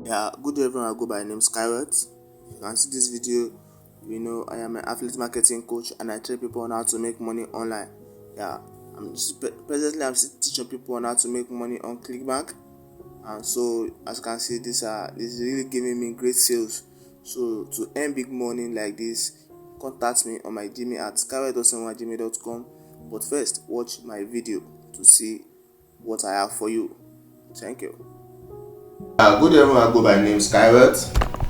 Yeah, good day everyone. I go by name Skyward. You can see this video. I am an affiliate marketing coach and I train people on how to make money online. Yeah, presently I'm still teaching people on how to make money on Clickbank, and so as you can see, this is really giving me great sales. So to earn big money like this, contact me on my Gmail at skyward.gmail.com. But first, watch my video to see what I have for you. Thank you. Good day everyone. I go by name Skyward.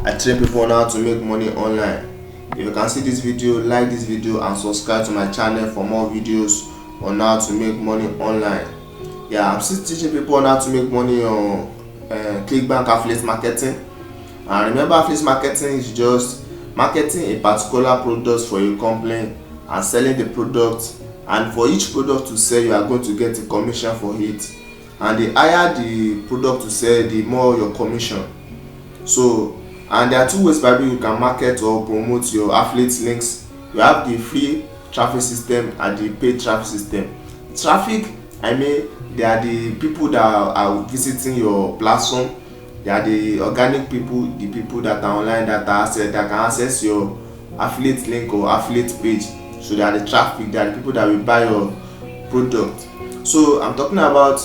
I train people on how to make money online. If you can see this video, like this video and subscribe to my channel for more videos on how to make money online. Yeah, I'm still teaching people on how to make money on Clickbank affiliate marketing. And remember, affiliate marketing is just marketing a particular product for your company and selling the product, and for each product to sell you are going to get a commission for it, and the higher the product to sell, the more your commission. So, and there are two ways by which you can market or promote your affiliate links. You have the free traffic system and the paid traffic system. Traffic, they are the people that are visiting your platform. They are the organic people, the people that are online that can access your affiliate link or affiliate page. So they are the traffic, they are the people that will buy your product. So I'm talking about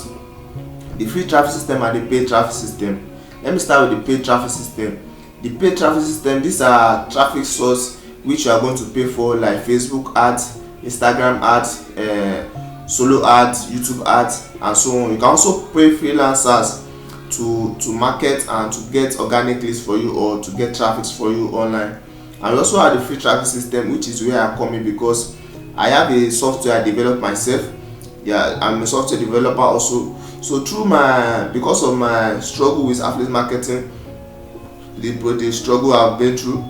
the free traffic system and the paid traffic system. Let me start with the paid traffic system. The paid traffic system, these are traffic source which you are going to pay for, like Facebook ads, Instagram ads, solo ads, YouTube ads, and so on. You can also pay freelancers to market and to get organic leads for you or to get traffic for you online. And we also have the free traffic system, which is where I come in because I have a software I developed myself. Yeah, I'm a software developer also. So because of my struggle with affiliate marketing, the struggle I've been through,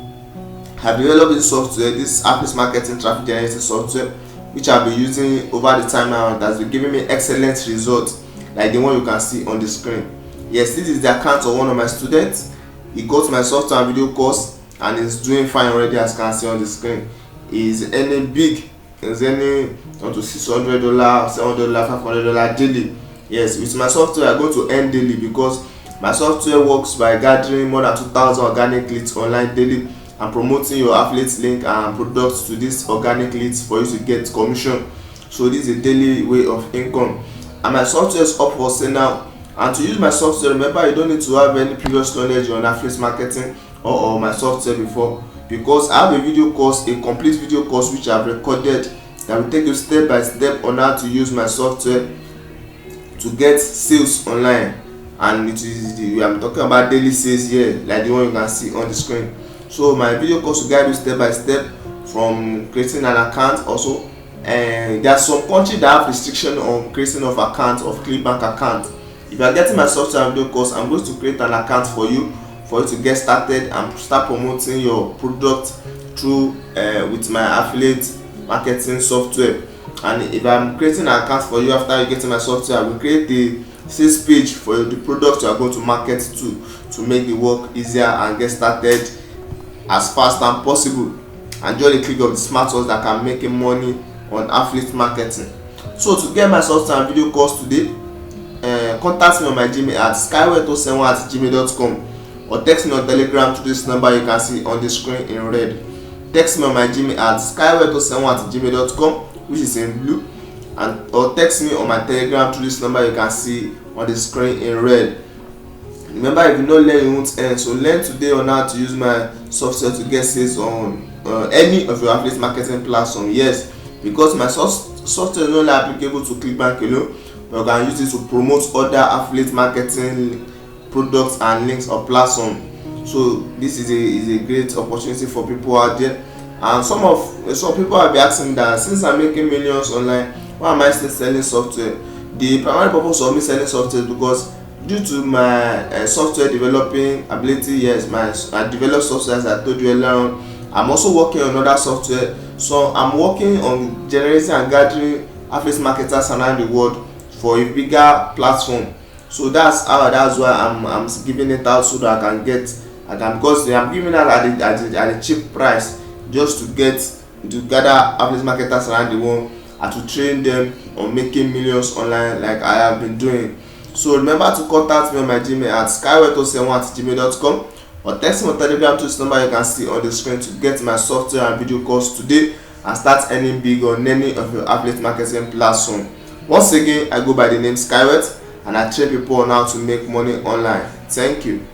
I've developed this software, this affiliate marketing traffic generating software, which I've been using over the time now. That's been giving me excellent results, like the one you can see on the screen. Yes, this is the account of one of my students. He got my software and video course and is doing fine already, as you can see on the screen. He's earning big. He's earning up to $600, $700, $500 daily. Yes, with my software I'm going to earn daily because my software works by gathering more than 2,000 organic leads online daily and promoting your affiliate link and products to these organic leads for you to get commission. So this is a daily way of income, and my software is up for sale now. And to use my software, remember, you don't need to have any previous knowledge on affiliate marketing or my software before, because I have a video course, a complete video course which I've recorded that will take you step by step on how to use my software to get sales online. And I'm talking about daily sales here, like the one you can see on the screen. So my video course will guide you step by step from creating an account also. And there are some countries that have restriction on creating of account, of Clickbank account. If you are getting my software and video course, I'm going to create an account for you to get started and start promoting your product through with my affiliate marketing software. And if I'm creating an account for you after you getting my software, I will create the sales page for the product you are going to market to make the work easier and get started as fast as possible. And just a click of the smart tools that can make money on affiliate marketing. So to get my software and video course today, contact me on my Gmail at skyward07@gmail.com or text me on Telegram to this number you can see on the screen in red. Text me on my Gmail at skyward07@gmail.com, which is in blue, or text me on my Telegram to this number you can see on the screen in red. Remember, if you don't learn, you won't earn. So learn today on how to use my software to get sales on any of your affiliate marketing platform. Yes, because my software is not only applicable to Clickbank alone, but you can use it to promote other affiliate marketing products and links or platform. So this is a great opportunity for people out there. And some people have been asking that since I'm making millions online, why am I still selling software? The primary purpose of me selling software is because due to my software developing ability, yes, I develop software as I told you earlier on. I'm also working on other software, so I'm working on generating and gathering affiliate marketers around the world for a bigger platform. So that's why I'm giving it out so that because I'm giving it at a cheap price, just to gather affiliate marketers around the world and to train them on making millions online like I have been doing. So remember to contact me on my Gmail at skyway271@gmail.com or text me on Telegram to this number you can see on the screen to get my software and video course today and start earning big on any of your affiliate marketing platform. Once again, I go by the name Skyway and I train people on how to make money online. Thank you.